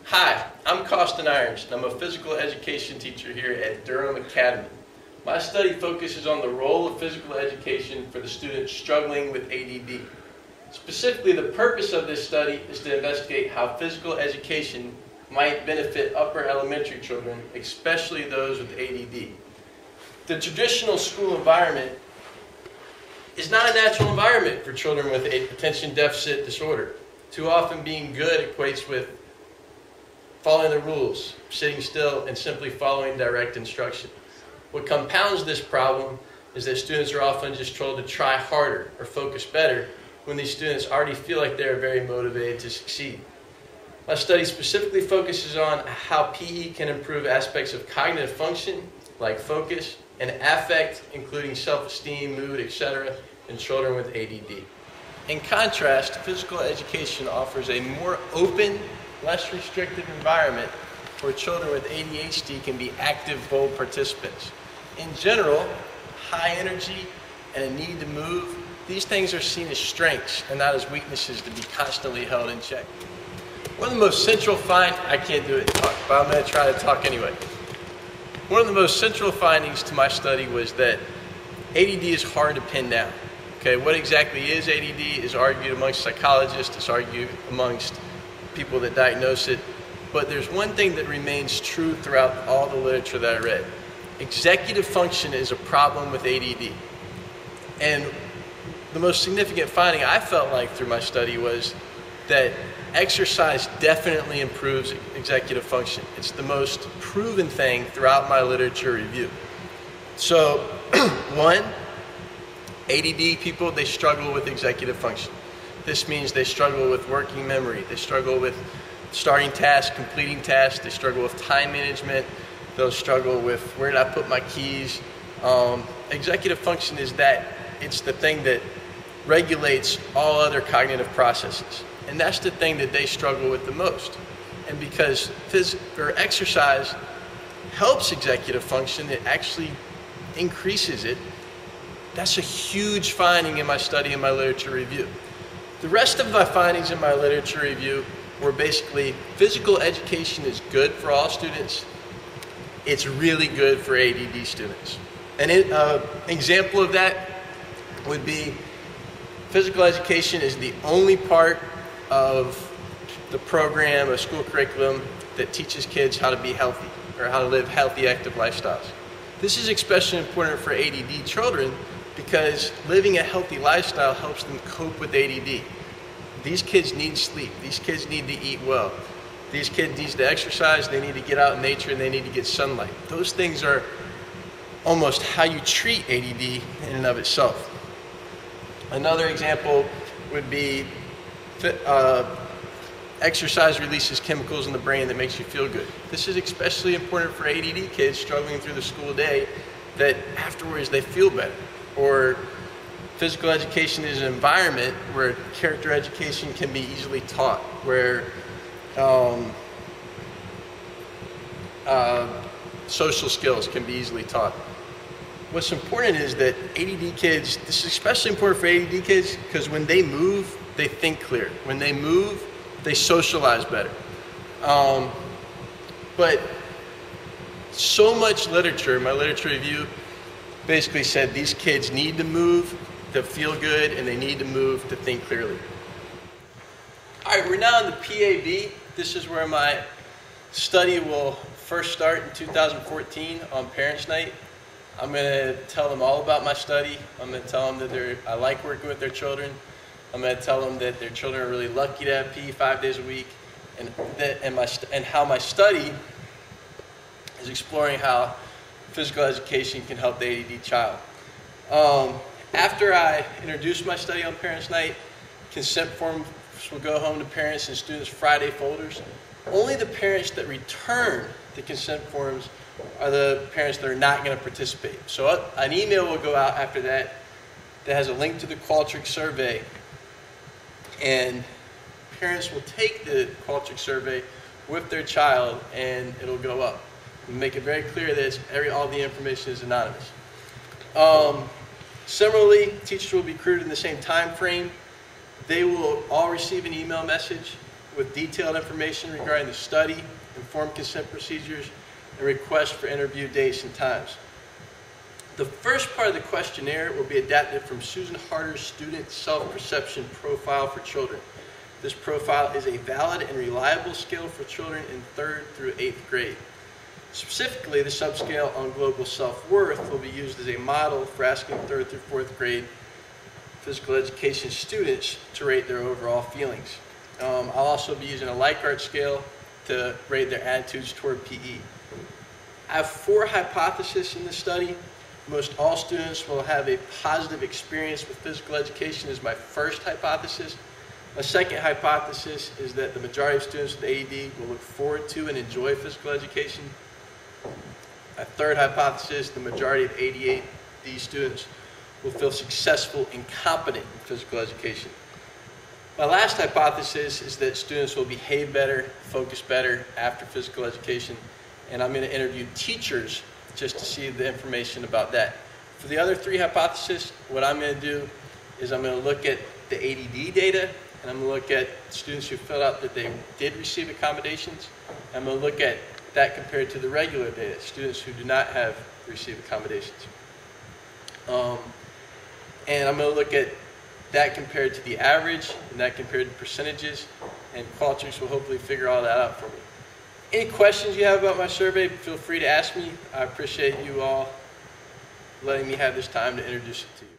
Hi, I'm Costin Irons, and I'm a physical education teacher here at Durham Academy. My study focuses on the role of physical education for the students struggling with ADD. Specifically, the purpose of this study is to investigate how physical education might benefit upper elementary children, especially those with ADD. The traditional school environment is not a natural environment for children with attention deficit disorder. Too often being good equates with following the rules, sitting still, and simply following direct instruction. What compounds this problem is that students are often just told to try harder or focus better when these students already feel like they're very motivated to succeed. My study specifically focuses on how PE can improve aspects of cognitive function, like focus, and affect, including self-esteem, mood, etc., in children with ADD. In contrast, physical education offers a more open, less restricted environment where children with ADHD can be active, bold participants. In general, high energy and a need to move, these things are seen as strengths and not as weaknesses to be constantly held in check. One of the most central I can't do it in talk, but I'm going to try to talk anyway. One of the most central findings to my study was that ADD is hard to pin down. Okay, what exactly is ADD is argued amongst psychologists, it's argued amongst people that diagnose it, but there's one thing that remains true throughout all the literature that I read. Executive function is a problem with ADD. And the most significant finding I felt like through my study was that exercise definitely improves executive function. It's the most proven thing throughout my literature review. So, one, ADD people, they struggle with executive function. This means they struggle with working memory, they struggle with starting tasks, completing tasks, they struggle with time management, they'll struggle with where did I put my keys. Executive function is that, it's the thing that regulates all other cognitive processes. And that's the thing that they struggle with the most. And because exercise helps executive function, it actually increases it. That's a huge finding in my study and my literature review. The rest of my findings in my literature review were basically physical education is good for all students. It's really good for ADD students. An example of that would be physical education is the only part of the program, a school curriculum, that teaches kids how to be healthy or how to live healthy, active lifestyles. This is especially important for ADD children because living a healthy lifestyle helps them cope with ADD. These kids need sleep. These kids need to eat well. These kids need to exercise. They need to get out in nature and they need to get sunlight. Those things are almost how you treat ADD in and of itself. Another example would be exercise releases chemicals in the brain that makes you feel good. This is especially important for ADD kids struggling through the school day that afterwards they feel better. Or physical education is an environment where character education can be easily taught, where social skills can be easily taught. What's important is that ADD kids, this is especially important for ADD kids because when they move, they think clear. When they move, they socialize better. But so much literature, my literature review basically said these kids need to move to feel good and they need to move to think clearly. All right, we're now in the PAB. This is where my study will first start in 2014 on Parents' Night. I'm going to tell them all about my study. I'm going to tell them that I like working with their children. I'm going to tell them that their children are really lucky to have PE 5 days a week, and how my study is exploring how physical education can help the ADD child. After I introduce my study on Parents' Night, consent forms will go home to parents and students Friday folders. Only the parents that return the consent forms are the parents that are not going to participate. So an email will go out after that has a link to the Qualtrics survey, and parents will take the Qualtrics survey with their child and it'll go up. We make it very clear that all the information is anonymous. Similarly, teachers will be recruited in the same time frame. They will all receive an email message with detailed information regarding the study, informed consent procedures, and requests for interview dates and times. The first part of the questionnaire will be adapted from Susan Harder's Student Self-Perception Profile for Children. This profile is a valid and reliable scale for children in 3rd through 8th grade. Specifically, the subscale on global self-worth will be used as a model for asking 3rd through 4th grade physical education students to rate their overall feelings. I'll also be using a Likert scale to rate their attitudes toward PE. I have 4 hypotheses in this study. Most all students will have a positive experience with physical education is my first hypothesis. My second hypothesis is that the majority of students with ADD will look forward to and enjoy physical education. My third hypothesis, the majority of ADHD students will feel successful and competent in physical education. My last hypothesis is that students will behave better, focus better after physical education, and I'm going to interview teachers just to see the information about that. For the other 3 hypotheses, what I'm going to do is I'm going to look at the ADD data, and I'm going to look at students who filled out that they did receive accommodations. I'm going to look at that compared to the regular data, students who do not have received accommodations. And I'm going to look at that compared to the average, and that compared to percentages, and Qualtrics will hopefully figure all that out for me. Any questions you have about my survey, feel free to ask me. I appreciate you all letting me have this time to introduce it to you.